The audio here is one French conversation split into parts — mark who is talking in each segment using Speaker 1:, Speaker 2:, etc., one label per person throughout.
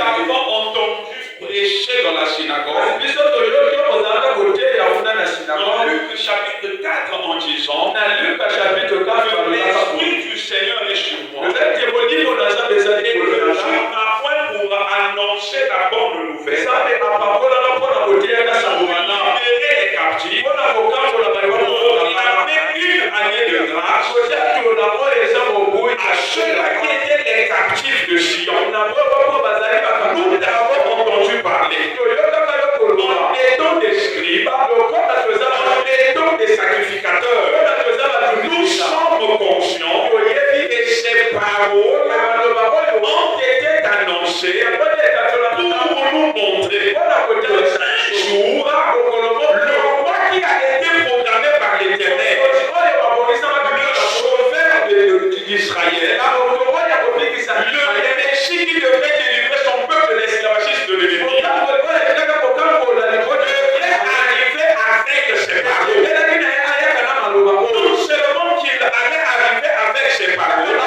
Speaker 1: avons entendu prêcher dans la synagogue. Dans Luc chapitre 4 en disant que l'Esprit du Seigneur est sur moi. Et je m'appointe pour annoncer la bonne nouvelle. Libérer les captifs. Proclamer une année de grâce à ceux-là qui étaient les captifs de Sion. Nous avons entendu parler. En étant des scribes, en étant des sacrificateurs, nous sommes conscients que ces paroles ont été annoncées pour nous montrer qu'un jour, le roi qui a été programmé par l'Éternel, le sauveur d'Israël, le Messie qui devait délivrer son peuple de l'esclavagisme de l'ennemi, devait arriver avec ses paroles. Non seulement qu'il allait arriver avec ses paroles,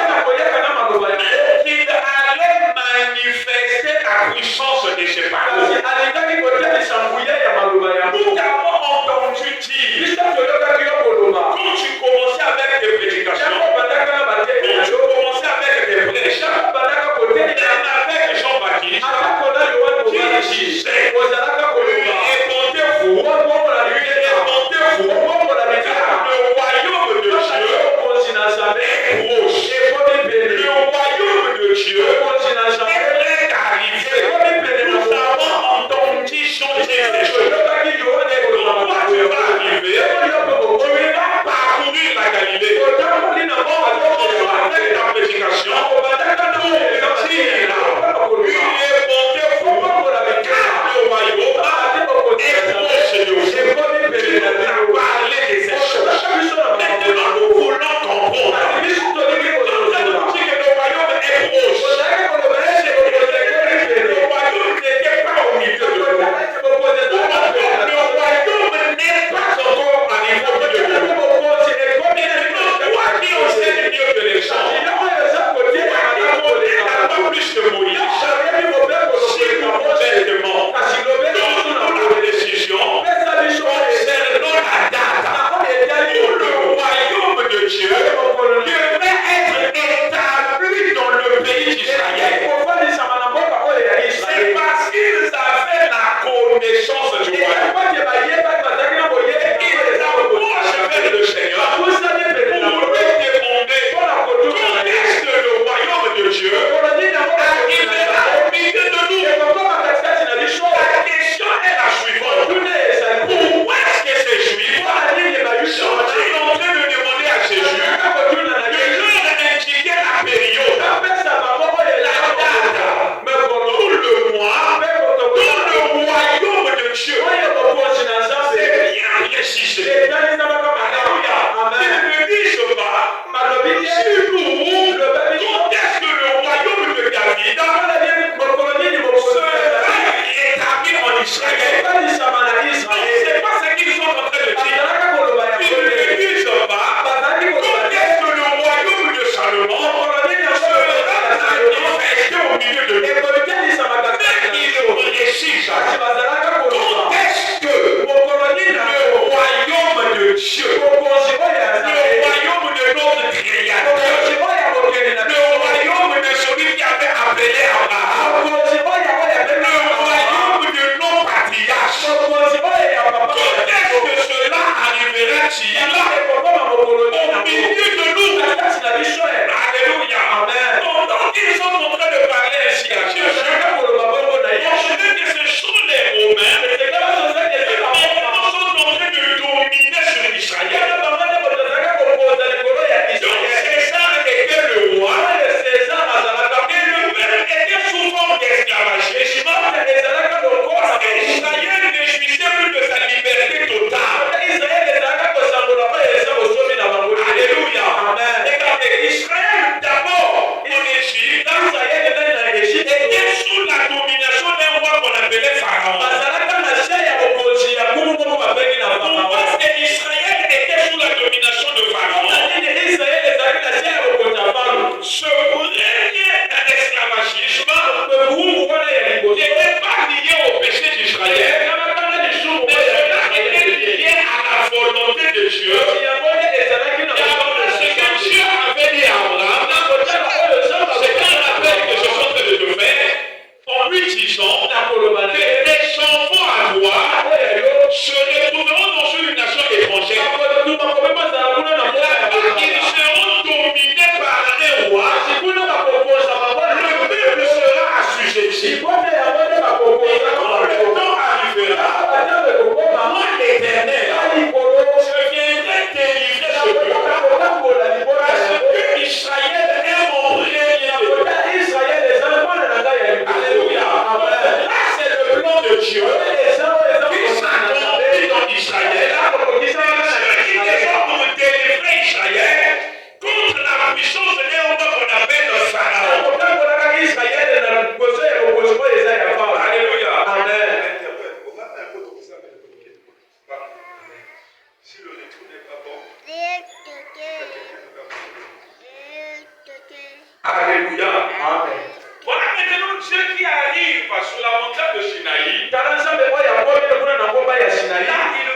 Speaker 1: Alléluia.
Speaker 2: Amen.
Speaker 1: Voilà maintenant Dieu qui arrive sur la montagne de Sinaï. Là, il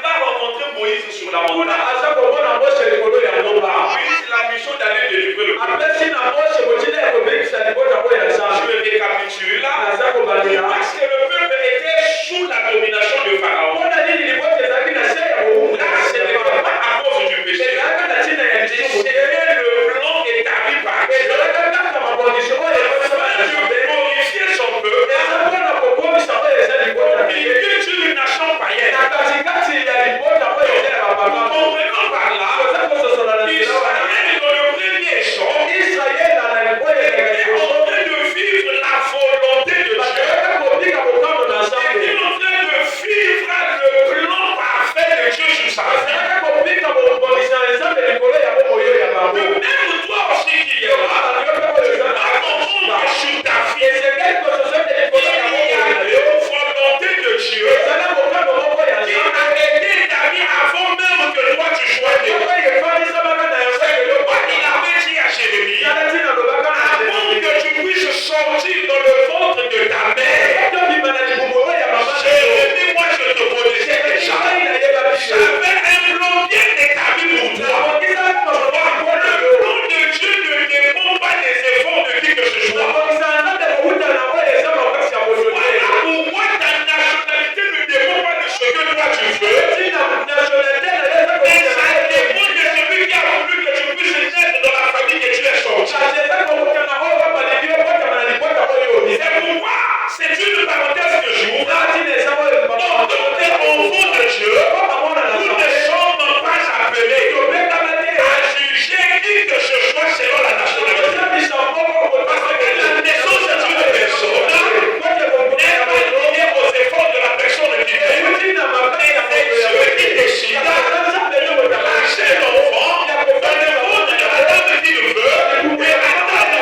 Speaker 1: va rencontrer Moïse sur la montagne. Moïse, la mission d'aller délivrer le peuple. Je récapitule là. Parce que le peuple était sous la domination de Pharaon. Là, ce n'était pas à cause du péché. C'était le plan établi par Dieu. Glorifier son peuple et que tu une nation païenne. Nous comprenons par là Israël dans le premier échange était en train de vivre la volonté de Dieu. Était en train de vivre le plan parfait de Dieu sur sa vie. De même toi aussi qui es là, tu dois comprendre que sur ta vie, il y a une volonté de Dieu qui a été établie avant même que toi tu sois né. Il avait dit à Jérémie, avant que tu puisses sortir dans le ventre de ta mère, Jérémie, moi je te connaissais déjà. J'avais un plan bien établi pour toi. Le plan de Dieu ne dépend pas des efforts de qui que ce soit. Voilà pourquoi ta nationalité ne dépend pas de ce que toi tu veux. Mais ça dépend de celui qui a voulu que tu puisses naître dans la famille que tu es sorti. C'est pourquoi c'est une parenthèse que j'ouvre. Donc, quand tu es enfant de Dieu, nous ne sommes pas appelés à juger qui que ce soit selon la nationalité. Parce que la naissance est une personne n'est pas liée aux efforts de la personne qui vit. Mais c'est Dieu qui décide de lâcher l'enfant dans le monde de la dame qui le veut et attendre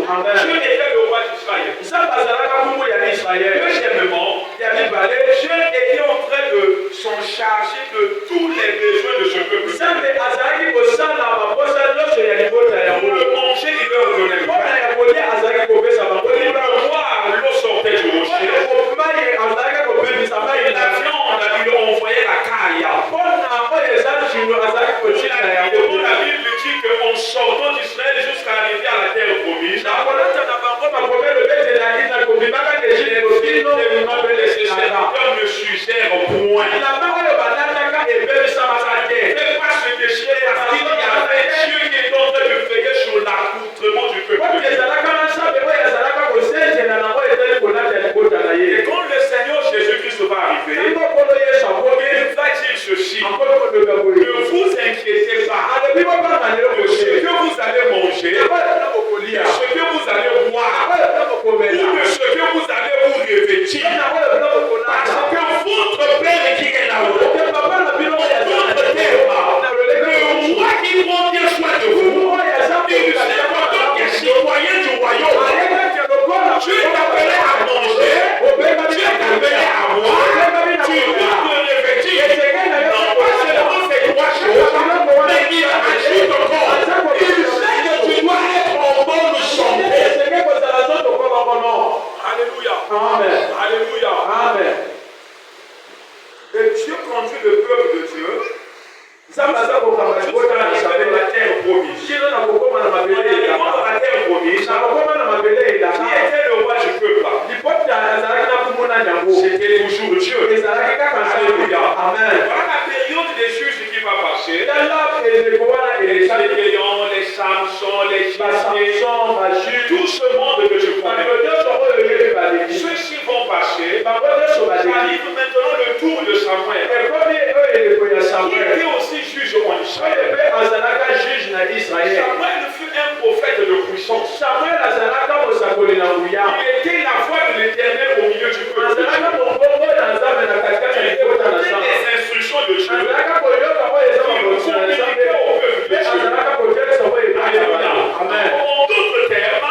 Speaker 2: Amen.
Speaker 1: Dieu était le roi d'Israël. Deuxièmement, Dieu était en train de s'en charger de tous les besoins de ce peuple. Pour le manger, il leur donnait le pain. Pour le boire, l'eau sortait du rocher. La viande, il envoyait la caille. La Bible dit qu'en sortant d'Israël jusqu'à arriver à la terre promise, les serviteurs ne s'usèrent point. C'est pas ce déchiré parce qu'il y avait Dieu qui est en train de veiller sur l'accoutrement du peuple. Et quand le Seigneur Jésus-Christ va arriver, il va dire ceci: ne vous inquiétez pas de ce que vous allez manger, de ce que vous allez boire, ou de ce que vous allez vous revêtir. Parce que votre Père qui est là-haut, votre terre, le roi qui prend bien soin de vous, il vous important que citoyen du royaume. Dieu t'appelait à manger, Dieu t'appelait à boire, tu veux te revêtir. Non pas seulement ces trois choses, mais il ajoute encore. Il sait que tu dois être en bonne santé. Alléluia.
Speaker 2: Amen.
Speaker 1: Alléluia.
Speaker 2: Amen.
Speaker 1: Et Dieu conduit le peuple de Dieu jusqu'à la terre promise. La terre promise, qui était le roi du peuple? C'était toujours Dieu. Alléluia.
Speaker 2: Amen.
Speaker 1: Voilà la période des juges qui va passer. Les Gédéon, les Samson, les Jésus, tout ce monde que tu connais. Ceux-ci vont passer. Arrive maintenant le tour de Samuel, qui était aussi juge en Israël. Samuel fut un prophète de puissance. Il était la voix de l'Éternel au milieu du peuple. Il donnait les instructions de Dieu. Il communiquait au peuple de Dieu. Alléluia. En d'autres termes,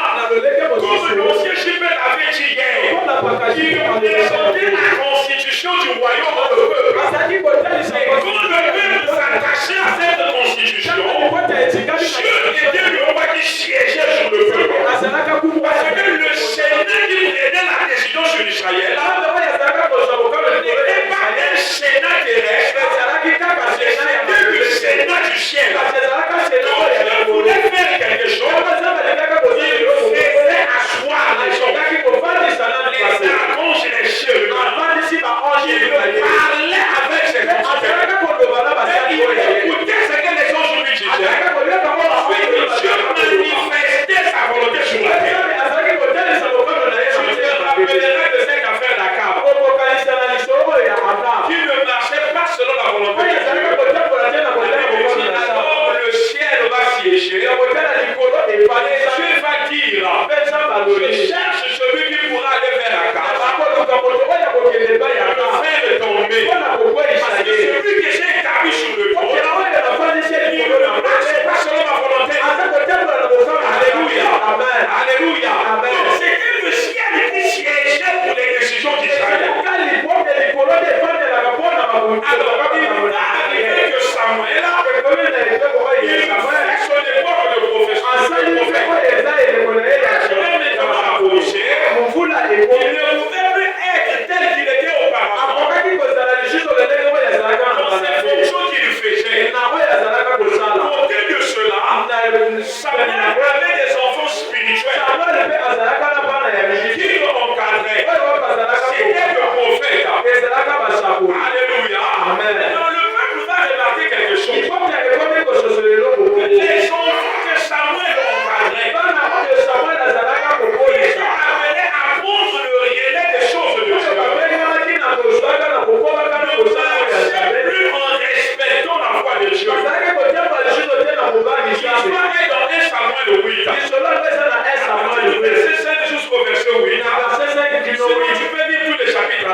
Speaker 1: comme l'ancien Chibet avait dit hier, il représentait la constitution du royaume de peuple. Et quand le peuple s'attachait à cette constitution, Dieu était le roi qui siégeait sur le peuple. Parce que le Sénat qui prenait la décision sur Israël n'était pas un Sénat terrestre, c'était le Sénat du ciel. Donc Dieu voulait faire quelque chose. Il faisait asseoir les gens, les archanges et les chérubins. Il parlait avec ses conseillers. Il écoutait ce que les anges lui disaient. Ensuite, Dieu manifestait sa volonté sur la terre. Tu te rappelleras de cette affaire d'Akab, qui ne marchait pas selon la volonté de Dieu. Alors le ciel va siéger. Et Dieu va dire: je cherche celui qui pourra aller vers Akab, le faire tomber. Parce que celui que j'ai établi sur le trône, il ne marche pas selon ma volonté. Alléluia. Alléluia. Donc c'était le ciel qui siégeait pour les décisions d'Israël. Alors il va arriver que Samuel, il fait son époque de profession. Il ne pouvait plus être tel qu'il était auparavant. Dans ces fonctions qu'il faisait. Côté de cela, Samuel avait des enfants spirituels qui l'encadraient. C'était le prophète. Alléluia. Alors le peuple va remarquer quelque chose. Les enfants que Samuel encadrait, ils étaient appelés à prendre le relais des choses de Dieu. Ne marchez plus en respectant la foi de Dieu. L'histoire est dans 1 Samuel 8. Verset 5 jusqu'au verset 8. Tu peux lire tous les chapitres.